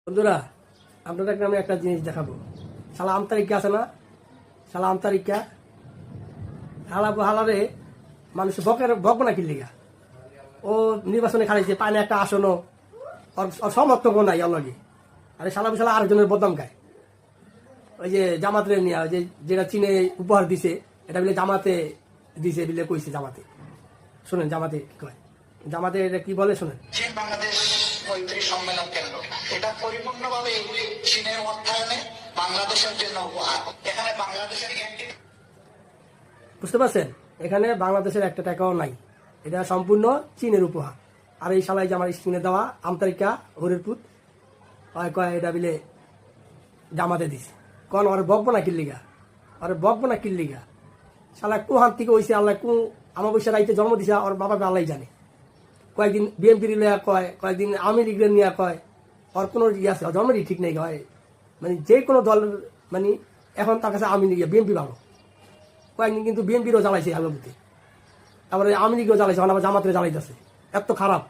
বন্ধুরা, আপনাদেরকে আমি একটা জিনিস দেখাবো। শালা আমতারিকা আছে না, শালা আমতারিকা হালারে মানুষ বকবো না কিল্লিগা। ও নির্বাচনে খাড়াইছে, পায় না একটা আসনও, ওর সমর্থক নাই অলরেডি। আরে শালা বিশালা আরেকজনের বদনাম গায়। ওই যে জামাতে নিয়ে, ওই যে যেটা চীনে উপহার দিছে, এটা বলে জামাতে দিছে বলে কইছে। জামাতে শোনেন, জামাতে কি কয়, জামাতে এটা কি বলে শোনেন। চীন বাংলাদেশ মৈত্রী সম্মেলন কেন্দ্র, এটা পরিপূর্ণভাবে চীনের অর্থায়নে বাংলাদেশের জন্য উপহার। এখানে বাংলাদেশের বুঝতে পারছেন, এখানে বাংলাদেশের একটা টাকাও নাই, এটা সম্পূর্ণ চীনের উপহার। আর এই শালাই যে আমার স্ক্রিনে দেওয়া আমতারিকা হরিরপুত কয় এটা বিলে জামাতে দিছে। কন ওর বকবো না কিল্লিগা, ওর বকবো না কিল্লিগা। শালা কুহান থেকে হয়েছে, আল্লাহ কু আমার বসে রাইতে জন্ম দিছে, ওর বাবাকে আল্লাহ জানে। কয়েকদিন বিএনপির লিয়া কয়, কয়েকদিন আওয়ামী লীগের নিয়ে কয়। ওর কোনো ইয়ে আছে, জন্মেরই ঠিক নেই। হয় মানে যে কোনো দল, মানে এখন তার কাছে আওয়ামী লীগ বিএনপি ভালো। কয়েকদিন কিন্তু বিএনপিরও জ্বালাইছে আলোবুতে, তারপরে আওয়ামী লীগও জ্বালাইছে, আবার জামাতেও জ্বালাইতেছে। এত খারাপ।